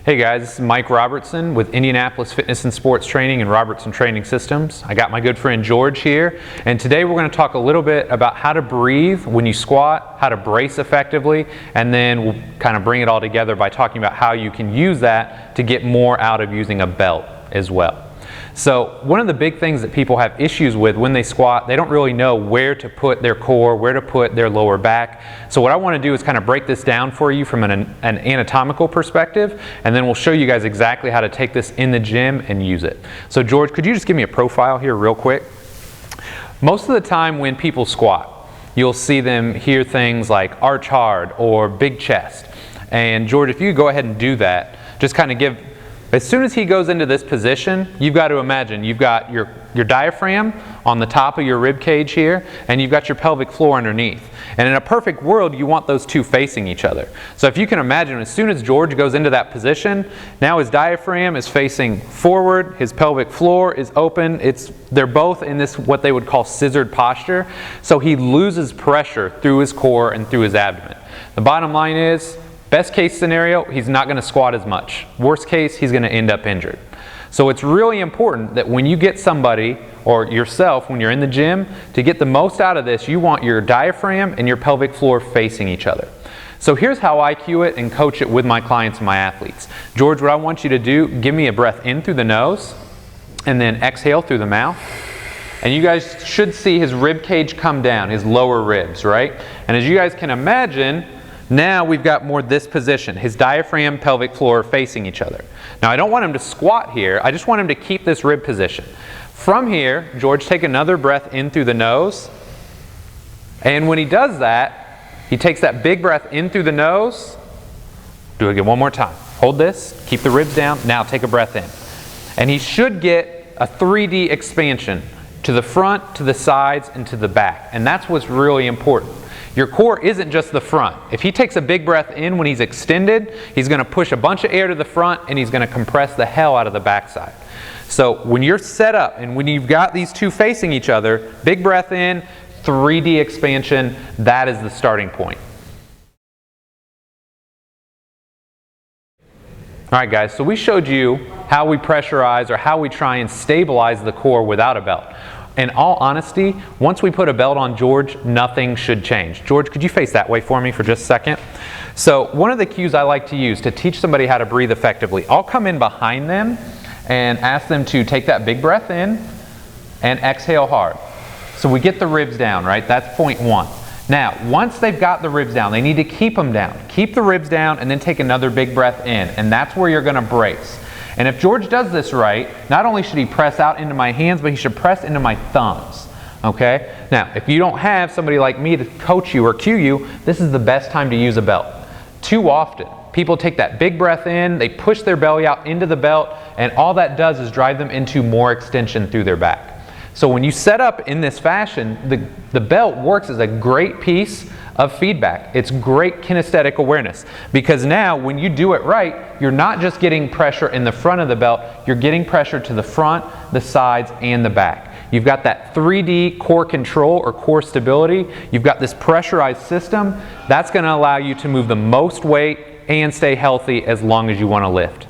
Hey guys, this is Mike Robertson with Indianapolis Fitness and Sports Training and Robertson Training Systems. I got my good friend George here, and today we're going to talk a little bit about how to breathe when you squat, how to brace effectively, and then we'll kind of bring it all together by talking about how you can use that to get more out of using a belt as well. So one of the big things that people have issues with when they squat, they don't really know where to put their core, where to put their lower back. So what I want to do is kind of break this down for you from an anatomical perspective, and then we'll show you guys exactly how to take this in the gym and use it. So George, could you just give me a profile here real quick? Most of the time when people squat, you'll see them hear things like arch hard or big chest. And George, if you could go ahead and do that, just kind of give. As soon as he goes into this position, you've got to imagine you've got your diaphragm on the top of your rib cage here, and you've got your pelvic floor underneath. And in a perfect world, you want those two facing each other. So if you can imagine, as soon as George goes into that position, now his diaphragm is facing forward, his pelvic floor is open. They're both in this what they would call scissored posture. So he loses pressure through his core and through his abdomen. The bottom line is, best case scenario, he's not going to squat as much. Worst case, he's going to end up injured. So it's really important that when you get somebody, or yourself when you're in the gym, to get the most out of this, you want your diaphragm and your pelvic floor facing each other. So here's how I cue it and coach it with my clients and my athletes. George, what I want you to do, give me a breath in through the nose, and then exhale through the mouth. And you guys should see his rib cage come down, his lower ribs, right? And as you guys can imagine, now we've got more this position, his diaphragm, pelvic floor facing each other. Now I don't want him to squat here, I just want him to keep this rib position. From here, George, take another breath in through the nose. And when he does that, he takes that big breath in through the nose. Do it again one more time. Hold this, keep the ribs down, now take a breath in. And he should get a 3D expansion to the front, to the sides, and to the back. And that's what's really important. Your core isn't just the front. If he takes a big breath in when he's extended, he's going to push a bunch of air to the front and he's going to compress the hell out of the backside. So when you're set up and when you've got these two facing each other, big breath in, 3D expansion, that is the starting point. Alright guys, so we showed you how we pressurize or how we try and stabilize the core without a belt. In all honesty, once we put a belt on George, nothing should change. George, could you face that way for me for just a second? So one of the cues I like to use to teach somebody how to breathe effectively, I'll come in behind them and ask them to take that big breath in and exhale hard. So we get the ribs down, right? That's point one. Now, once they've got the ribs down, they need to keep them down. Keep the ribs down and then take another big breath in, and that's where you're going to brace. And if George does this right, not only should he press out into my hands, but he should press into my thumbs. Okay? Now, if you don't have somebody like me to coach you or cue you, this is the best time to use a belt. Too often, people take that big breath in, they push their belly out into the belt, and all that does is drive them into more extension through their back. So when you set up in this fashion, the belt works as a great piece of feedback. It's great kinesthetic awareness, because now when you do it right, you're not just getting pressure in the front of the belt, you're getting pressure to the front, the sides, and the back. You've got that 3D core control or core stability. You've got this pressurized system. That's going to allow you to move the most weight and stay healthy as long as you want to lift.